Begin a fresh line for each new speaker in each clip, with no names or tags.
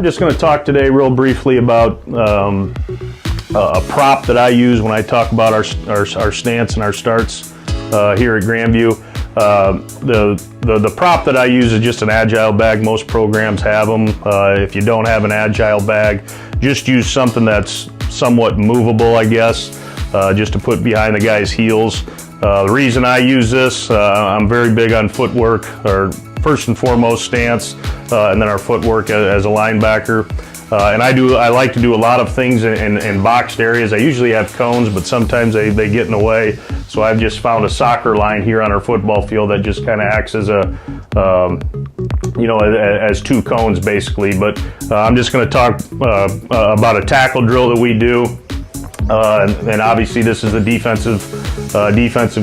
just going to talk today real briefly about a prop that I use when I talk about our stance and our starts here at Grandview. The prop that I use is just an agile bag. Most programs have them. If you don't have an agile bag, just use something that's somewhat movable, I guess, just to put behind the guy's heels. The reason I use this, I'm very big on footwork, or first and foremost stance, and then our footwork as a linebacker. And I like to do a lot of things in boxed areas. I usually have cones, but sometimes they get in the way. So I've just found a soccer line here on our football field that just kind of acts as as two cones basically. But I'm just going to talk about a tackle drill that we do. And obviously this is a defensive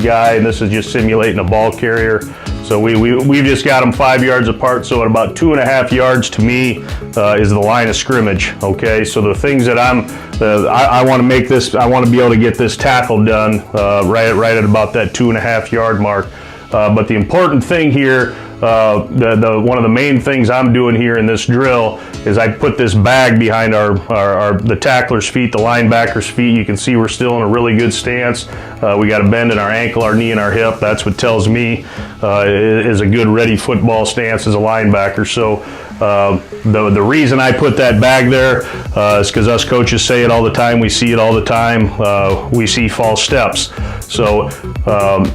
guy, and this is just simulating a ball carrier. So we've just got them 5 yards apart, so at about 2.5 yards to me is the line of scrimmage. Okay, so the things that I want to make this, I want to be able to get this tackle done right at about that 2.5 yard mark. But the important thing here, one of the main things I'm doing here in this drill is I put this bag behind the tackler's feet, the linebacker's feet. You can see we're still in a really good stance. We got a bend in our ankle, our knee, and our hip. That's what tells me is a good ready football stance as a linebacker. So the reason I put that bag there is because us coaches say it all the time. We see it all the time. We see false steps. So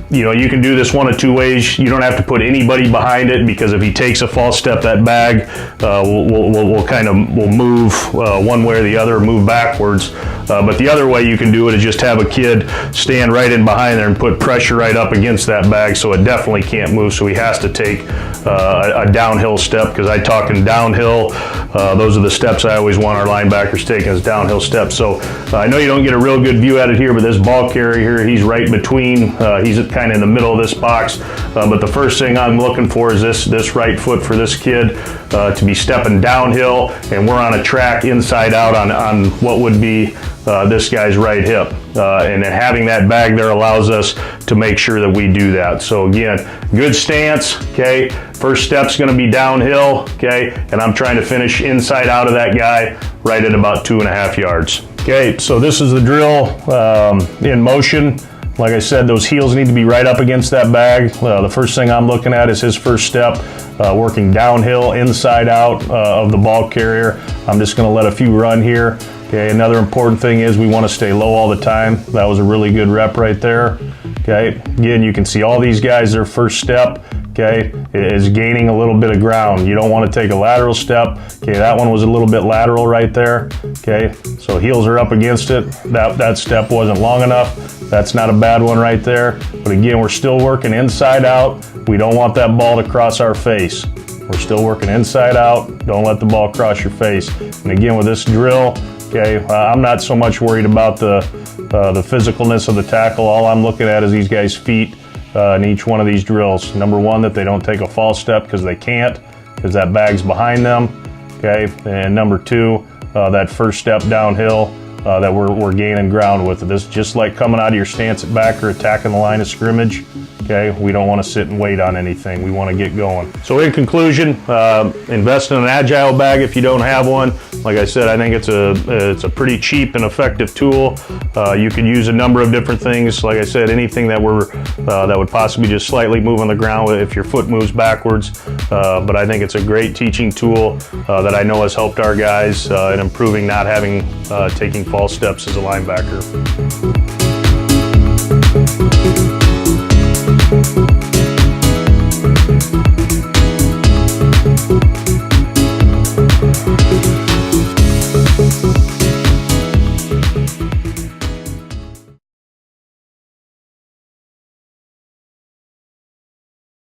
you can do this one of two ways. You don't have to put anybody behind it, because if he takes a false step, that bag will move one way or the other, move backwards. But the other way you can do it is just have a kid stand right in behind there and put pressure right up against that bag, so it definitely can't move. So he has to take a downhill step, because I talk in downhill. Those are the steps I always want our linebackers taking, as downhill steps. So I know you don't get a real good view at it here, but this ball carrier here, he's right between. He's kind of in the middle of this box. But the first thing I'm looking for is this right foot for this kid to be stepping downhill, and we're on a track inside out on what would be this guy's right hip. And then having that bag there allows us to make sure that we do that. So again, good stance, okay? First step's gonna be downhill, okay? And I'm trying to finish inside out of that guy right at about 2.5 yards. Okay, so this is the drill in motion. Like I said, those heels need to be right up against that bag. The first thing I'm looking at is his first step, working downhill, inside out of the ball carrier. I'm just gonna let a few run here. Okay, another important thing is we want to stay low all the time. That was a really good rep right there. Okay, again, you can see all these guys, their first step, okay, is gaining a little bit of ground. You don't want to take a lateral step. Okay, that one was a little bit lateral right there. Okay, so heels are up against it. That step wasn't long enough. That's not a bad one right there. But again, we're still working inside out. We don't want that ball to cross our face. We're still working inside out. Don't let the ball cross your face. And again, with this drill, okay, I'm not so much worried about the physicalness of the tackle. All I'm looking at is these guys' feet in each one of these drills. Number one, that they don't take a false step, because they can't, because that bag's behind them. Okay, and number two, that first step downhill, that we're gaining ground with. This just like coming out of your stance at back or attacking the line of scrimmage. Okay, we don't want to sit and wait on anything. We want to get going. So in conclusion, invest in an agile bag if you don't have one. Like I said, I think it's a pretty cheap and effective tool. You could use a number of different things. Like I said, anything that would possibly just slightly move on the ground if your foot moves backwards. But I think it's a great teaching tool that I know has helped our guys in improving not taking false steps as a linebacker.